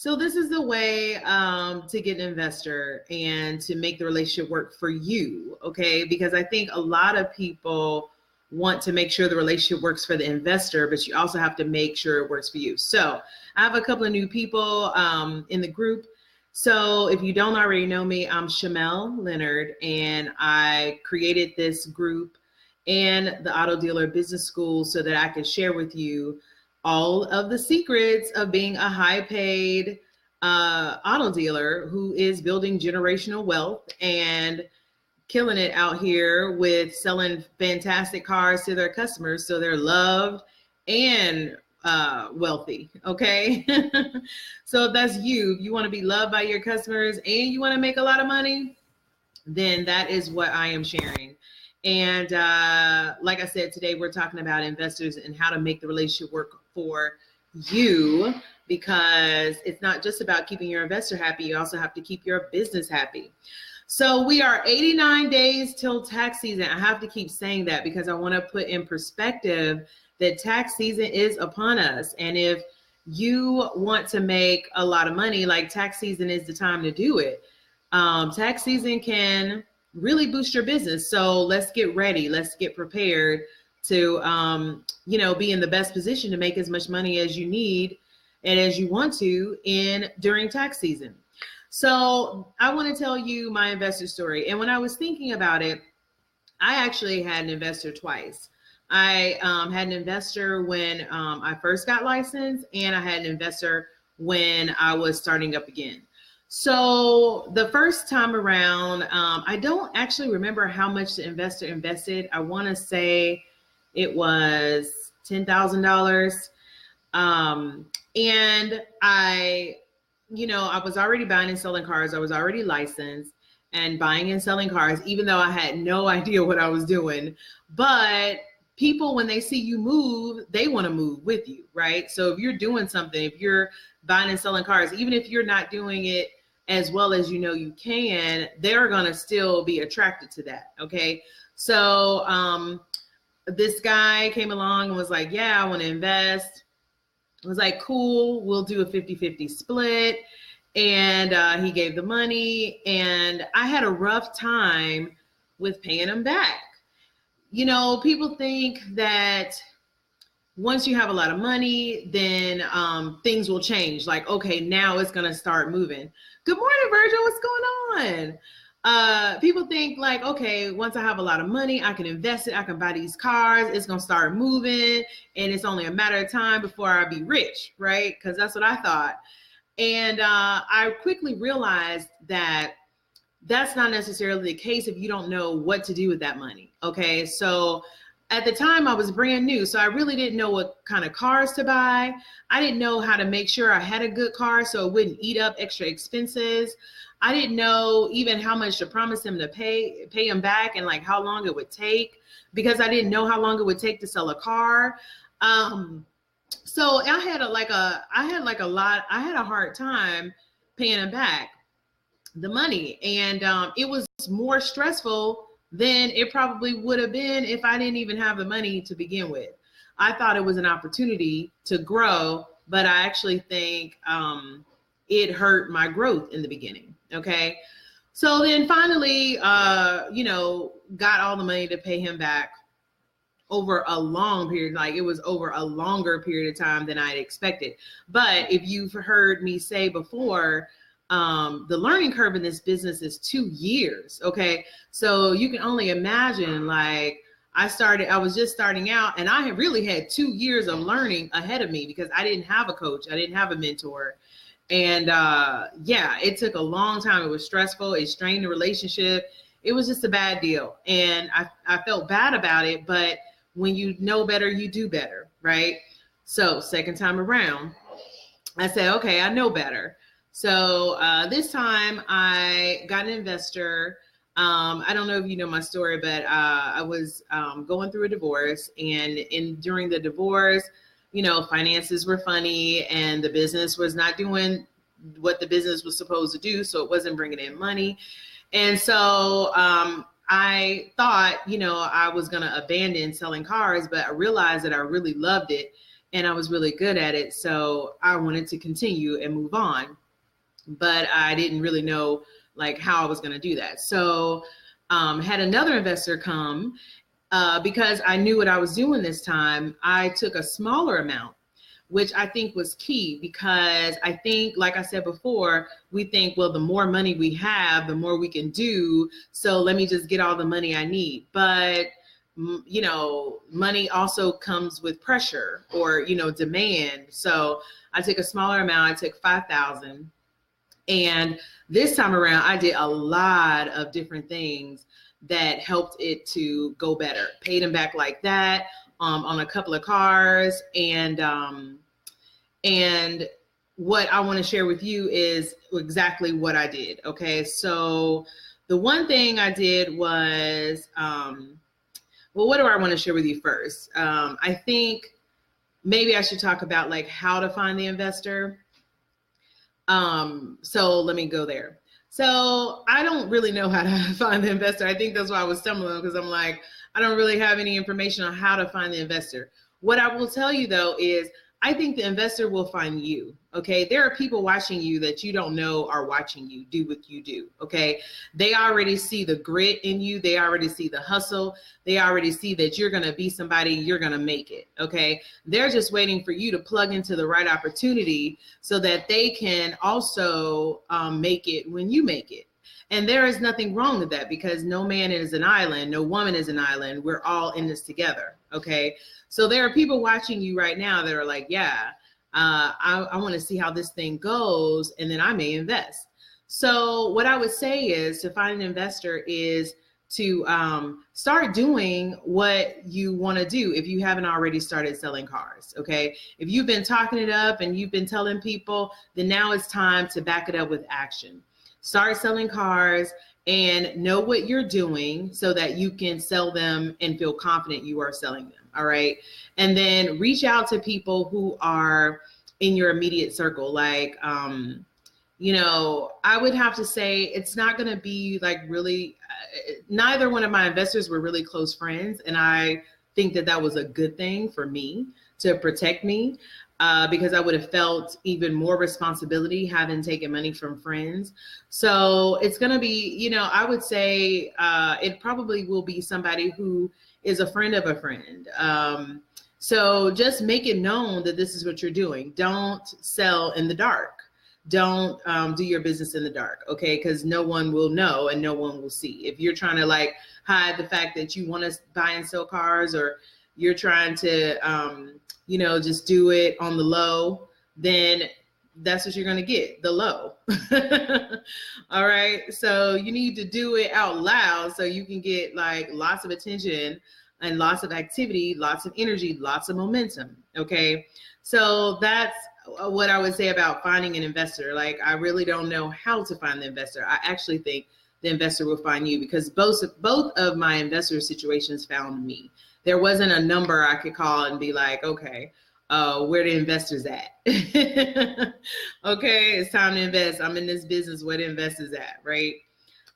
So this is the way to get an investor and to make the relationship work for you, okay? Because I think a lot of people want to make sure the relationship works for the investor, but you also have to make sure it works for you. So I have a couple of new people in the group. So if you don't already know me, I'm Shamel Leonard, and I created this group and the Auto Dealer Business School so that I can share with you all of the secrets of being a high paid auto dealer who is building generational wealth and killing it out here with selling fantastic cars to their customers so they're loved and wealthy. Okay. So if that's you, if you want to be loved by your customers and you want to make a lot of money, then that is what I am sharing. And like I said, today we're talking about investors and how to make the relationship work for you, because it's not just about keeping your investor happy. You also have to keep your business happy. So we are 89 days till tax season. I have to keep saying that because I want to put in perspective that tax season is upon us. And if you want to make a lot of money, like tax season is the time to do it. Tax season can really boost your business. So let's get ready. Let's get prepared to, be in the best position to make as much money as you need and as you want to during tax season. So I want to tell you my investor story. And when I was thinking about it, I actually had an investor twice. I had an investor when I first got licensed, and I had an investor when I was starting up again. So the first time around, I don't actually remember how much the investor invested. I want to say it was $10,000. And I was already buying and selling cars. I was already licensed and buying and selling cars, even though I had no idea what I was doing. But people, when they see you move, they want to move with you, right? So if you're doing something, if you're buying and selling cars, even if you're not doing it as well as you can, they're going to still be attracted to that. Okay. So this guy came along and was like, yeah, I want to invest. I was like, cool, we'll do a 50-50 split. And he gave the money, and I had a rough time with paying him back. People think that once you have a lot of money, then things will change. Like, okay, now it's going to start moving. Good morning, Virgil. What's going on? People think like, okay, once I have a lot of money, I can invest it. I can buy these cars. It's going to start moving. And it's only a matter of time before I be rich, right? Because that's what I thought. And I quickly realized that that's not necessarily the case if you don't know what to do with that money. Okay. So at the time I was brand new, so I really didn't know what kind of cars to buy. I didn't know how to make sure I had a good car so it wouldn't eat up extra expenses. I didn't know even how much to promise him to pay him back and like how long it would take, because I didn't know how long it would take to sell a car. So I had a hard time paying him back the money, and it was more stressful than it probably would have been if I didn't even have the money to begin with. I thought it was an opportunity to grow, but I actually think it hurt my growth in the beginning. Okay. So then finally, got all the money to pay him back over a long period. Like it was over a longer period of time than I'd expected. But if you've heard me say before, the learning curve in this business is 2 years. Okay. So you can only imagine, like I was just starting out, and I really had 2 years of learning ahead of me because I didn't have a coach. I didn't have a mentor. And it took a long time. It was stressful. It strained the relationship. It was just a bad deal. And I felt bad about it, but when you know better, you do better. Right. So second time around, I said, okay, I know better. So this time I got an investor. I don't know if you know my story, but I was going through a divorce, and during the divorce, finances were funny and the business was not doing what the business was supposed to do. So it wasn't bringing in money. And so I thought, I was going to abandon selling cars, but I realized that I really loved it. and I was really good at it. So I wanted to continue and move on, but I didn't really know like how I was going to do that. So had another investor come because I knew what I was doing this time. I took a smaller amount, which I think was key, because I think, like I said before, we think, well, the more money we have, the more we can do. So let me just get all the money I need. But, you know, money also comes with pressure or, you know, demand. So I took a smaller amount. I took 5,000. And this time around, I did a lot of different things that helped it to go better. Paid him back like that on a couple of cars. And what I want to share with you is exactly what I did. Okay, so the one thing I did was, well, what do I want to share with you first? I think maybe I should talk about like how to find the investor. So let me go there. So I don't really know how to find the investor. I think that's why I was stumbling, because I'm like, I don't really have any information on how to find the investor. What I will tell you though is I think the investor will find you. Okay. There are people watching you that you don't know are watching you do what you do. Okay. They already see the grit in you. They already see the hustle. They already see that you're going to be somebody, you're going to make it. Okay. They're just waiting for you to plug into the right opportunity so that they can also make it when you make it. And there is nothing wrong with that, because no man is an island. No woman is an island. We're all in this together. Okay. So there are people watching you right now that are like, yeah, I want to see how this thing goes, and then I may invest. So what I would say is to find an investor is to start doing what you want to do if you haven't already started selling cars. Okay. If you've been talking it up and you've been telling people, then now it's time to back it up with action. Start selling cars and know what you're doing so that you can sell them and feel confident you are selling them. All right. And then reach out to people who are in your immediate circle. Like, you know, I would have to say it's not going to be like really, neither one of my investors were really close friends. And I think that that was a good thing for me to protect me. Because I would have felt even more responsibility having taken money from friends. So it's going to be, you know, I would say it probably will be somebody who is a friend of a friend. So just make it known that this is what you're doing. Don't sell in the dark. Don't do your business in the dark, okay? Because no one will know and no one will see. If you're trying to like hide the fact that you want to buy and sell cars, or you're trying to, you know, just do it on the low, then that's what you're going to get, the low. All right. So you need to do it out loud so you can get like lots of attention and lots of activity, lots of energy, lots of momentum. Okay. So that's what I would say about finding an investor. Like, I really don't know how to find the investor. I actually think the investor will find you, because both of my investor situations found me. There wasn't a number I could call and be like, okay, where the investors at? Okay, it's time to invest. I'm in this business. Where the investors at, right?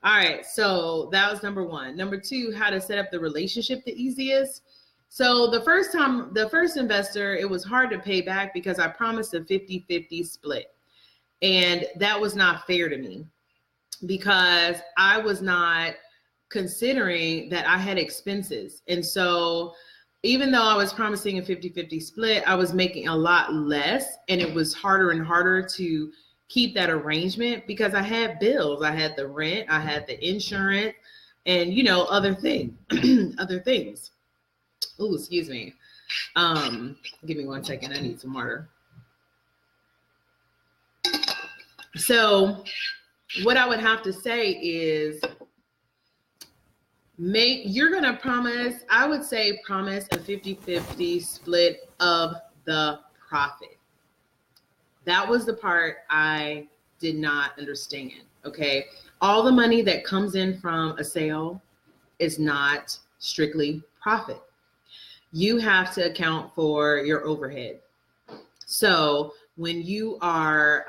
All right, so that was number one. Number two, how to set up the relationship the easiest. So the first investor, it was hard to pay back because I promised a 50-50 split. And that was not fair to me, because I was not considering that I had expenses. And so even though I was promising a 50-50 split, I was making a lot less, and it was harder and harder to keep that arrangement because I had bills. I had the rent, I had the insurance, and, you know, other things. Oh, excuse me. Give me 1 second. I need some water. So what I would have to say is, you're going to promise, I would say promise a 50-50 split of the profit. That was the part I did not understand. Okay. All the money that comes in from a sale is not strictly profit. You have to account for your overhead. So when you are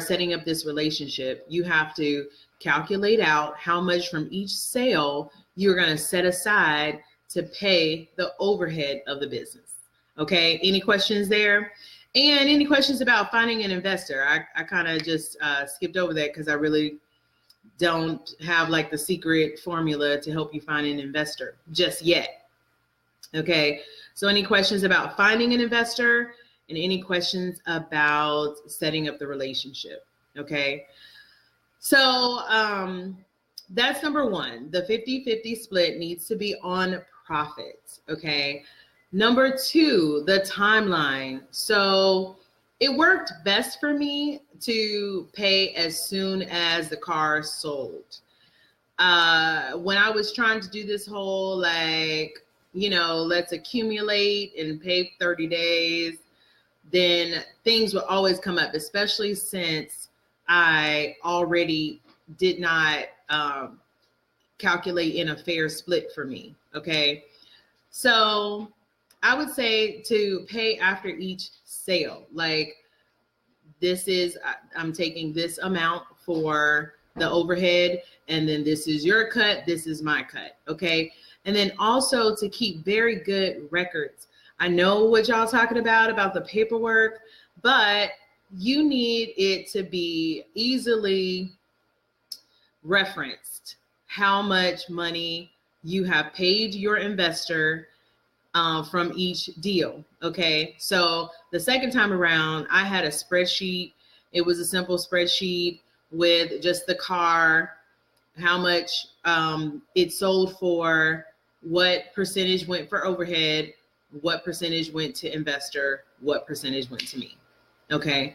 setting up this relationship, you have to calculate out how much from each sale you're going to set aside to pay the overhead of the business. Okay, any questions there? And any questions about finding an investor? I kind of just skipped over that because I really don't have like the secret formula to help you find an investor just yet. Okay, so any questions about finding an investor and any questions about setting up the relationship? Okay, so that's number one. The 50-50 split needs to be on profit. Okay, number two, the timeline. So it worked best for me to pay as soon as the car sold. When I was trying to do this whole, like, you know, let's accumulate and pay 30 days, then things would always come up, especially since I already did not calculate in a fair split for me. Okay. So I would say to pay after each sale. Like, this is, I'm taking this amount for the overhead, and then this is your cut, this is my cut. Okay. And then also to keep very good records. I know what y'all talking about the paperwork, but you need it to be easily referenced how much money you have paid your investor from each deal. Okay, so the second time around, I had a spreadsheet. It was a simple spreadsheet with just the car, how much it sold for, what percentage went for overhead, what percentage went to investor, what percentage went to me. Okay,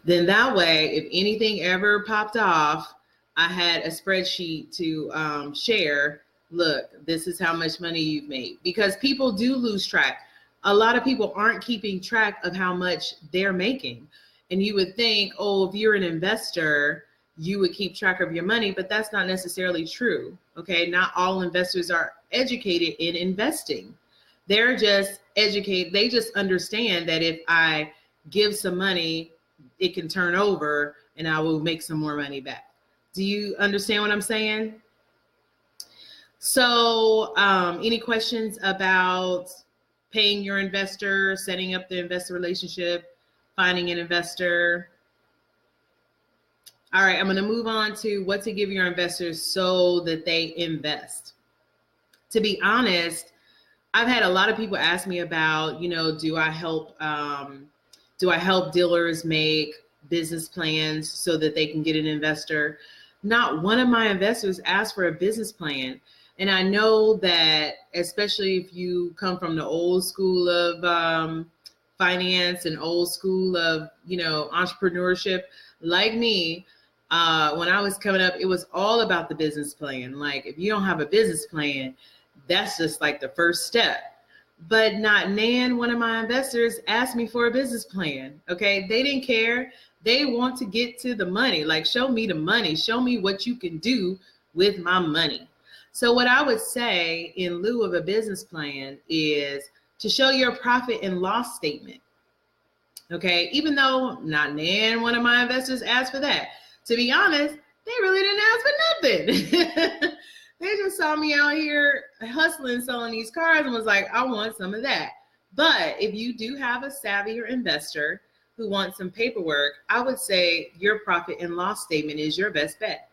then that way, if anything ever popped off, I had a spreadsheet to share. Look, this is how much money you've made, because people do lose track. A lot of people aren't keeping track of how much they're making. And you would think, oh, if you're an investor, you would keep track of your money, but that's not necessarily true. Okay, not all investors are educated in investing. They're just educated. They just understand that if I give some money, it can turn over and I will make some more money back. Do you understand what I'm saying? So any questions about paying your investor, setting up the investor relationship, finding an investor? All right, I'm going to move on to what to give your investors so that they invest. To be honest, I've had a lot of people ask me about, you know, do I help dealers make business plans so that they can get an investor? Not one of my investors asked for a business plan. And I know that, especially if you come from the old school of finance and old school of, you know, entrepreneurship, like me, when I was coming up, it was all about the business plan. Like, if you don't have a business plan, that's just like the first step. But not Nan, one of my investors, asked me for a business plan. Okay, they didn't care. They want to get to the money. Like, show me the money. Show me what you can do with my money. So what I would say in lieu of a business plan is to show your profit and loss statement. Okay, even though not Nan, one of my investors, asked for that. To be honest, they really didn't ask for nothing. They just saw me out here hustling, selling these cars, and was like, I want some of that. But if you do have a savvier investor who wants some paperwork, I would say your profit and loss statement is your best bet.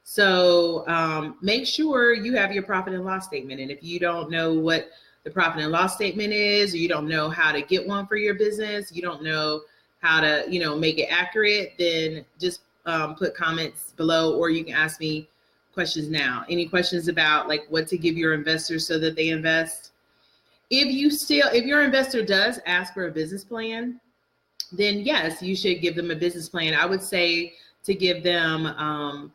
So make sure you have your profit and loss statement. And if you don't know what the profit and loss statement is, or you don't know how to get one for your business, you don't know how to, you know, make it accurate, then just put comments below, or you can ask me questions now. Any questions about like what to give your investors so that they invest? If your investor does ask for a business plan, then yes, you should give them a business plan. I would say to give them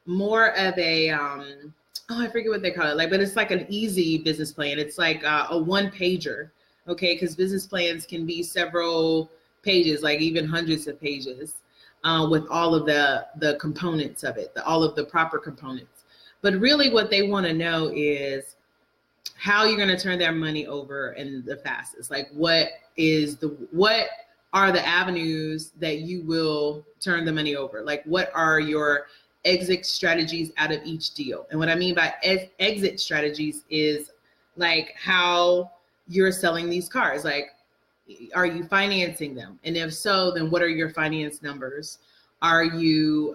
more of a, I forget what they call it, like, but it's like an easy business plan. It's like a one pager, okay? Because business plans can be several pages, like even hundreds of pages, with all of the components of it, all of the proper components. But really what they want to know is how you're going to turn their money over and the fastest. Like, what are the avenues that you will turn the money over? Like, what are your exit strategies out of each deal? And what I mean by exit strategies is like how you're selling these cars. Like, are you financing them? And if so, then what are your finance numbers? Are you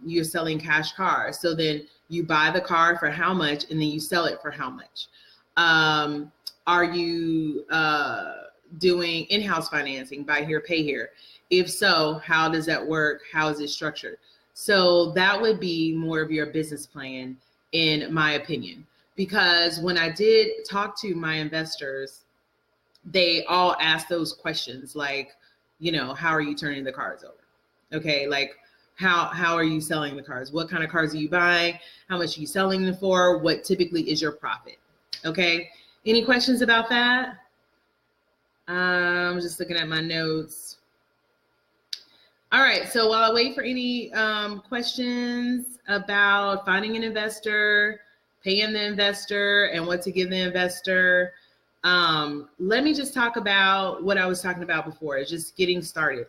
you're selling cash cars? So then you buy the car for how much, and then you sell it for how much? Are you doing in-house financing, buy here, pay here? If so, how does that work? How is it structured? So that would be more of your business plan, in my opinion, because when I did talk to my investors, they all asked those questions, like, how are you turning the cars over? Okay, like how are you selling the cars? What kind of cars are you buying? How much are you selling them for? What typically is your profit? Okay, any questions about that? I'm just looking at my notes. All right, so while I wait for any questions about finding an investor, paying the investor, and what to give the investor, let me just talk about what I was talking about before, is just getting started.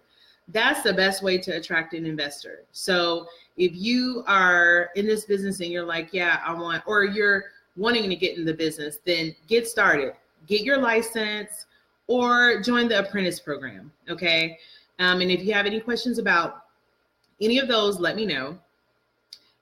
That's the best way to attract an investor. So if you are in this business and you're like, yeah, I want, or you're wanting to get in the business, then get started, get your license, or join the apprentice program, okay? And if you have any questions about any of those, let me know,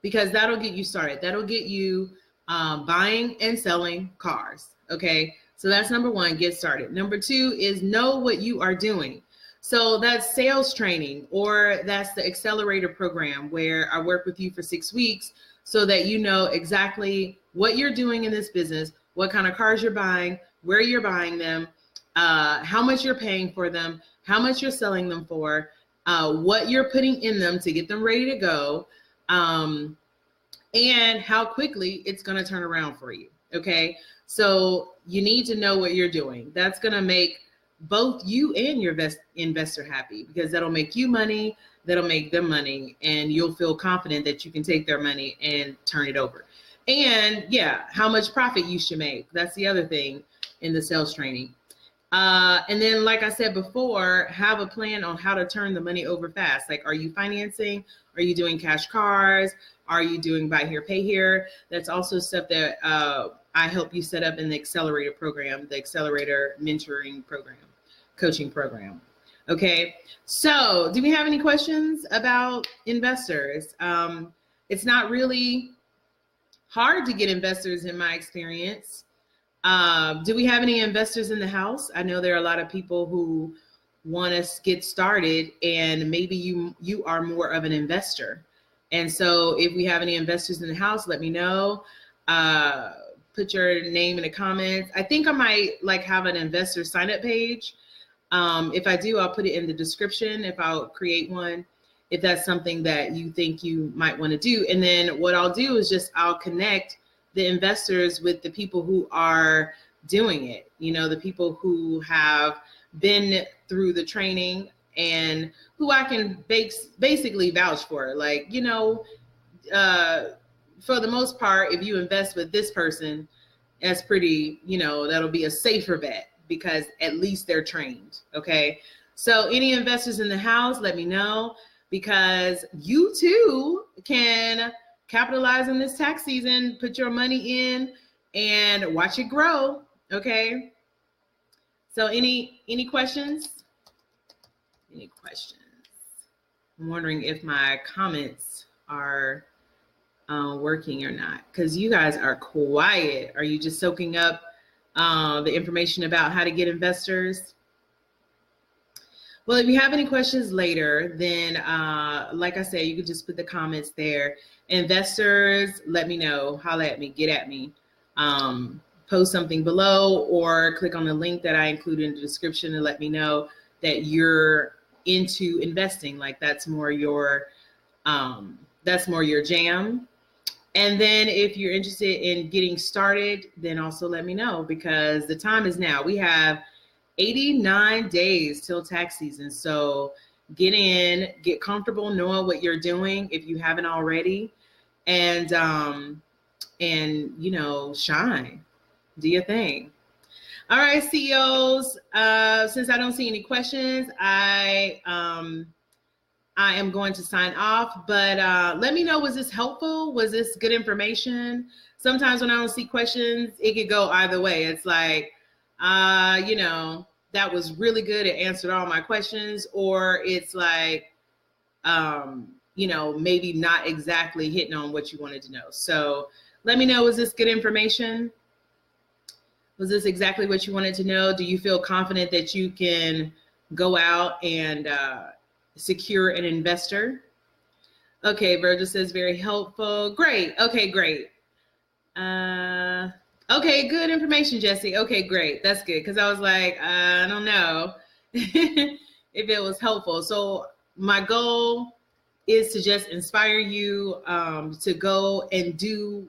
because that'll get you started. That'll get you buying and selling cars, okay? So that's number one, get started. Number two is know what you are doing. So that's sales training, or that's the accelerator program where I work with you for 6 weeks so that you know exactly what you're doing in this business, what kind of cars you're buying, where you're buying them, how much you're paying for them, how much you're selling them for, what you're putting in them to get them ready to go, and how quickly it's going to turn around for you. Okay. So you need to know what you're doing. That's going to make both you and your investor happy, because that'll make you money, that'll make them money, and you'll feel confident that you can take their money and turn it over. And yeah, how much profit you should make. That's the other thing in the sales training. And then, like I said before, have a plan on how to turn the money over fast. Like, are you financing? Are you doing cash cars? Are you doing buy here, pay here? That's also stuff that I help you set up in the accelerator program, the accelerator mentoring program, coaching program. Okay, so do we have any questions about investors? It's not really hard to get investors in my experience. Do we have any investors in the house? I know there are a lot of people who want us to get started, and maybe you are more of an investor. And so if we have any investors in the house, let me know. Put your name in the comments. I think I might have an investor sign up page. If I do, I'll put it in the description if I'll create one, if that's something that you think you might want to do. And then what I'll do is I'll connect the investors with the people who are doing it, the people who have been through the training and who I can basically vouch for. For the most part, if you invest with this person, that's pretty, that'll be a safer bet, because at least they're trained. Okay. So any investors in the house, let me know, because you too can capitalize on this tax season, put your money in and watch it grow. Okay. So any questions? Any questions? I'm wondering if my comments are working or not, because you guys are quiet. Are you just soaking up the information about how to get investors? Well, if you have any questions later, then like I said, you could just put the comments there. Investors, let me know, holla at me, get at me, post something below, or click on the link that I included in the description and let me know that you're into investing. Like that's more your jam. And then if you're interested in getting started, then also let me know, because the time is now. We have 89 days till tax season. So get in, get comfortable knowing what you're doing if you haven't already, and shine, do your thing. All right, CEOs, since I don't see any questions, I am going to sign off, but let me know, was this helpful? Was this good information? Sometimes when I don't see questions, it could go either way. It's like, you know, that was really good. It answered all my questions. Or it's like, you know, maybe not exactly hitting on what you wanted to know. So let me know, was this good information? Was this exactly what you wanted to know? Do you feel confident that you can go out and secure an investor? Okay, Virgil says very helpful. Great. Okay, great. Okay, good information, Jesse. Okay, great. That's good. Because I was like, I don't know if it was helpful. So my goal is to just inspire you to go and do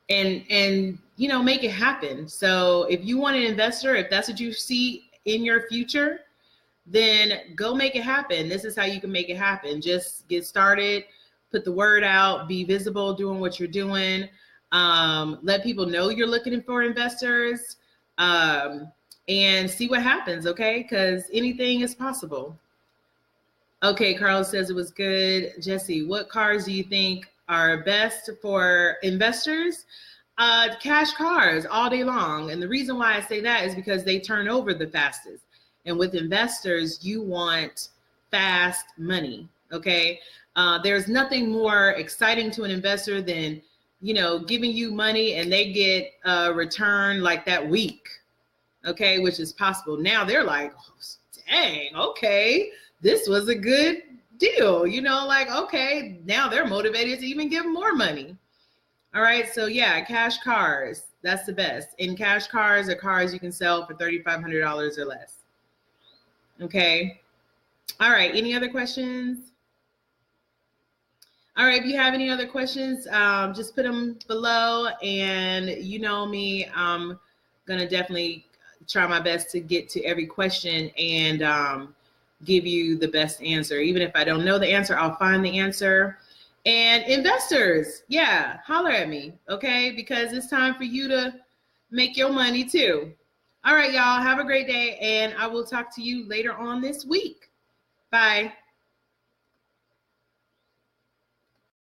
and you know, make it happen. So if you want an investor, if that's what you see in your future, then go make it happen. This is how you can make it happen. Just get started, put the word out, be visible doing what you're doing. Let people know you're looking for investors, and see what happens, okay? Because anything is possible. Okay, Carl says it was good. Jesse, what cars do you think are best for investors? Cash cars all day long. And the reason why I say that is because they turn over the fastest. And with investors, you want fast money, okay? There's nothing more exciting to an investor than, you know, giving you money and they get a return like that week, okay, which is possible. Now they're like, oh, dang, okay, this was a good deal, you know, like, okay, now they're motivated to even give more money. All right, so yeah, cash cars, that's the best. And cash cars are cars you can sell for $3,500 or less. Okay. All right, any other questions? All right, if you have any other questions, just put them below. And you know me, I'm gonna definitely try my best to get to every question and give you the best answer. Even if I don't know the answer, I'll find the answer. And investors, yeah, holler at me, okay? Because it's time for you to make your money too. All right, y'all, have a great day, and I will talk to you later on this week. Bye.